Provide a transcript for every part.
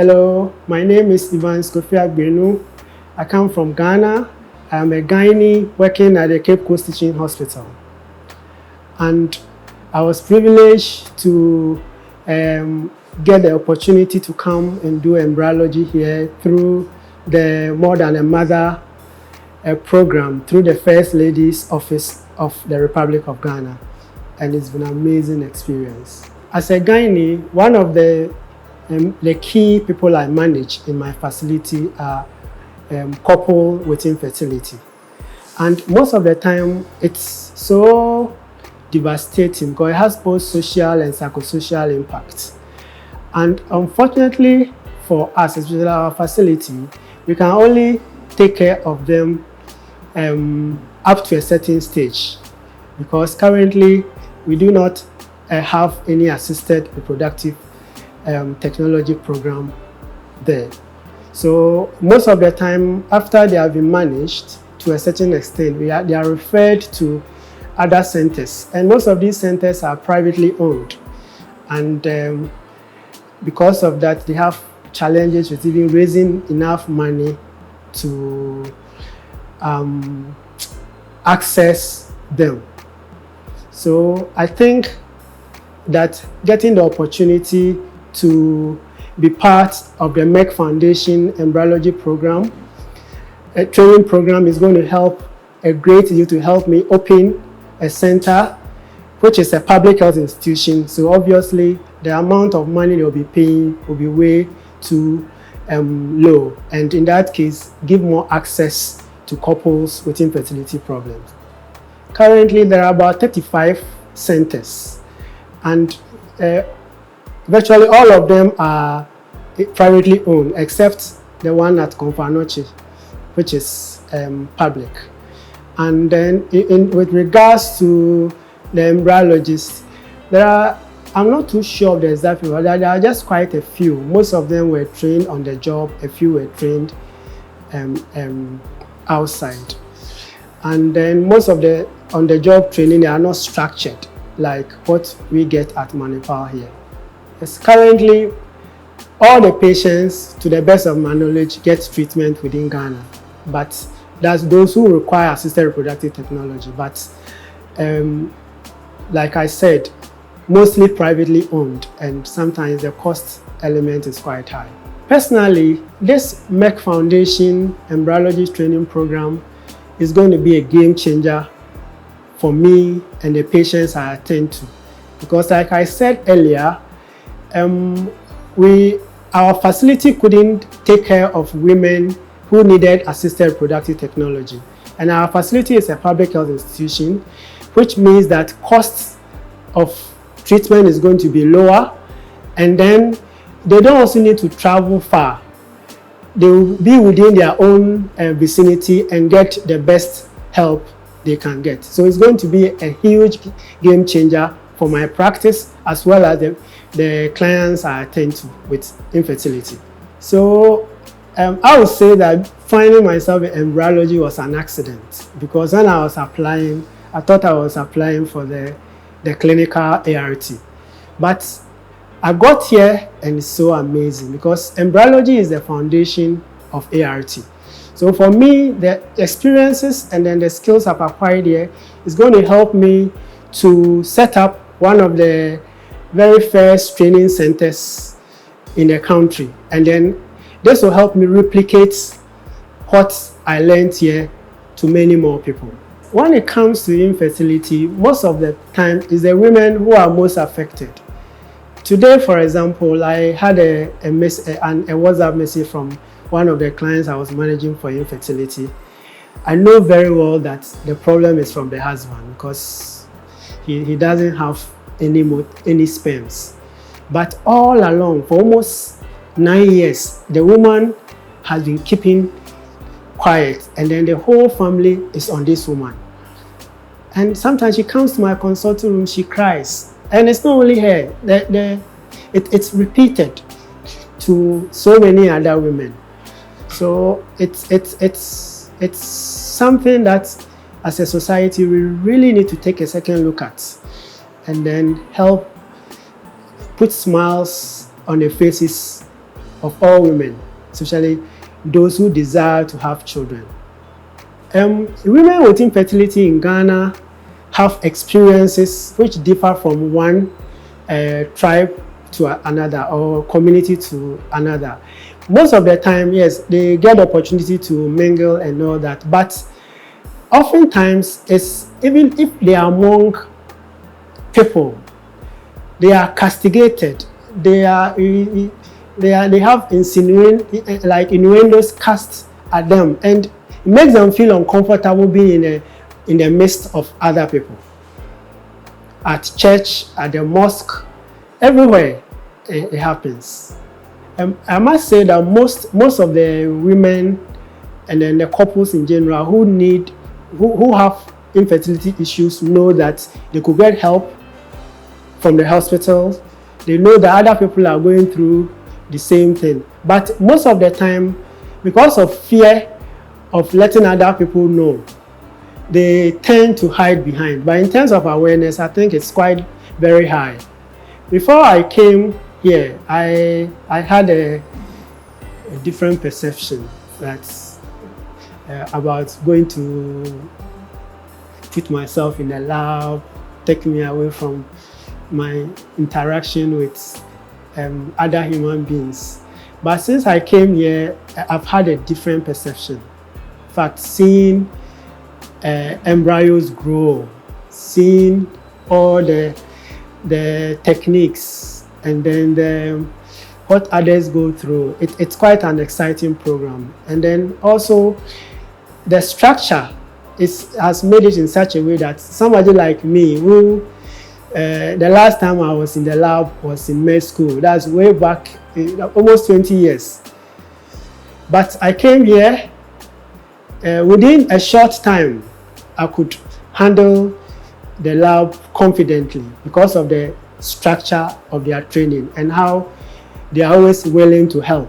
Hello, my name is Kofi Agbeno. I come from Ghana. I'm a gynae working at the Cape Coast Teaching Hospital. And I was privileged to get the opportunity to come and do embryology here through the More Than a Mother program through the First Lady's Office of the Republic of Ghana. And it's been an amazing experience. As a gynae, one of the key people I manage in my facility are couple with infertility. And most of the time, it's so devastating because it has both social and psychosocial impacts. And unfortunately for us, especially our facility, we can only take care of them up to a certain stage, because currently we do not have any assisted reproductive technology program there. So most of the time, after they have been managed to a certain extent, they are referred to other centers, and most of these centers are privately owned. And because of that, they have challenges with even raising enough money to access them. So I think that getting the opportunity to be part of the Merck Foundation embryology program, a training program, is going to help a great deal to help me open a center, which is a public health institution. So obviously, the amount of money they'll be paying will be way too low. And in that case, give more access to couples with infertility problems. Currently, there are about 35 centers, and virtually all of them are privately owned, except the one at Confanoche, which is public. And then with regards to the embryologists, I'm not too sure of the exact figure, there are just quite a few. Most of them were trained on the job, a few were trained outside. And then most of the on-the-job training, they are not structured like what we get at Manipal here. Yes, currently, all the patients, to the best of my knowledge, get treatment within Ghana. But that's those who require assisted reproductive technology. But like I said, mostly privately owned, and sometimes the cost element is quite high. Personally, this Merck Foundation embryology training program is going to be a game changer for me and the patients I attend to. Because like I said earlier, our facility couldn't take care of women who needed assisted reproductive technology. And our facility is a public health institution, which means that costs of treatment is going to be lower, and then they don't also need to travel far. They will be within their own vicinity and get the best help they can get. So it's going to be a huge game changer for my practice, as well as the clients I attend to with infertility. So I would say that finding myself in embryology was an accident, because when I was applying, I thought I was applying for the clinical ART. But I got here and it's so amazing, because embryology is the foundation of ART. So for me, the experiences and then the skills I've acquired here is going to help me to set up one of the very first training centers in the country. And then this will help me replicate what I learned here to many more people. When it comes to infertility, most of the time it's the women who are most affected. Today, for example, I had a WhatsApp message from one of the clients I was managing for infertility. I know very well that the problem is from the husband, because he doesn't have any sperms. But all along, for almost 9 years, the woman has been keeping quiet, and then the whole family is on this woman. And sometimes she comes to my consulting room, she cries. And it's not only her, it's repeated to so many other women. So it's something that as a society we really need to take a second look at, and then help put smiles on the faces of all women, especially those who desire to have children. Women with infertility in Ghana have experiences which differ from one tribe to another or community to another. Most of the time, yes, they get the opportunity to mingle and all that, but oftentimes, it's, even if they are among people, they are castigated. They have innuendos cast at them, and it makes them feel uncomfortable being in the midst of other people. At church, at the mosque, everywhere it happens. I must say that most of the women and then the couples in general who have infertility issues know that they could get help from the hospitals. They know that other people are going through the same thing. But most of the time, because of fear of letting other people know, they tend to hide behind. But in terms of awareness, I think it's quite very high. Before I came here, I had a different perception that's about going to put myself in the lab, take me away from my interaction with other human beings. But since I came here, I've had a different perception. In fact, seeing embryos grow, seeing all the techniques, and then what others go through, it's quite an exciting program. And then also the structure has made it in such a way that somebody like me, who the last time I was in the lab was in med school, that's way back, almost 20 years. But I came here, within a short time, I could handle the lab confidently because of the structure of their training and how they are always willing to help.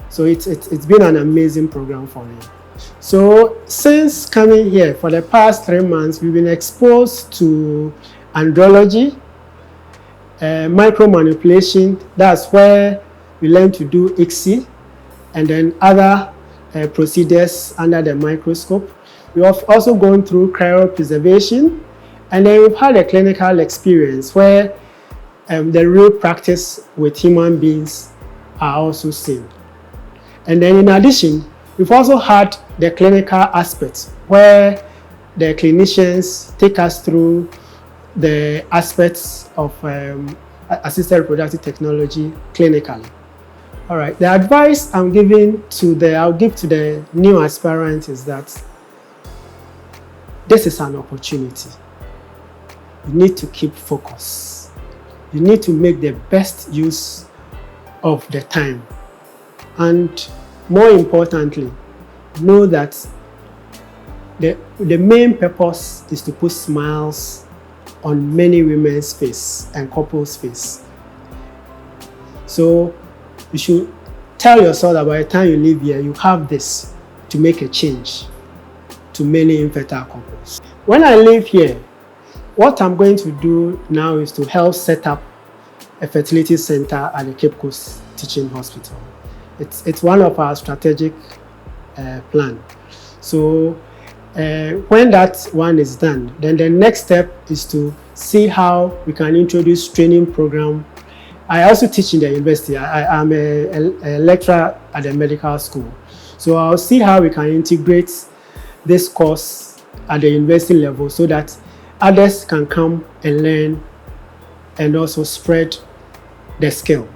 So it's been an amazing program for me. So since coming here for the past 3 months, we've been exposed to andrology, micromanipulation. That's where we learn to do ICSI, and then other procedures under the microscope. We have also gone through cryopreservation, and then we've had a clinical experience where the real practice with human beings are also seen. And then in addition, we've also had the clinical aspects where the clinicians take us through the aspects of assisted reproductive technology clinically. All right, the advice I'll give to the new aspirant is that this is an opportunity. You need to keep focus. You need to make the best use of the time. And more importantly, know that the main purpose is to put smiles on many women's face and couples' face. So you should tell yourself that by the time you leave here, you have this to make a change to many infertile couples. When I leave here, what I'm going to do now is to help set up a fertility center at the Cape Coast Teaching Hospital. It's one of our strategic plan. So when that one is done, then the next step is to see how we can introduce training program. I also teach in the university. I'm a lecturer at the medical school. So I'll see how we can integrate this course at the university level so that others can come and learn and also spread the skill.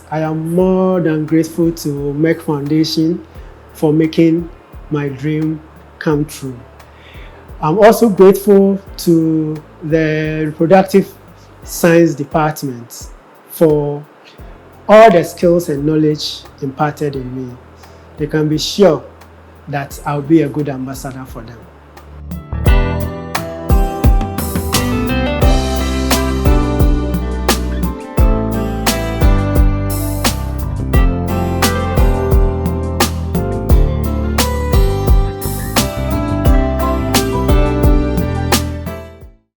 I am more than grateful to Merck Foundation for making my dream come true. I'm also grateful to the Reproductive Science Department for all the skills and knowledge imparted in me. They can be sure that I'll be a good ambassador for them.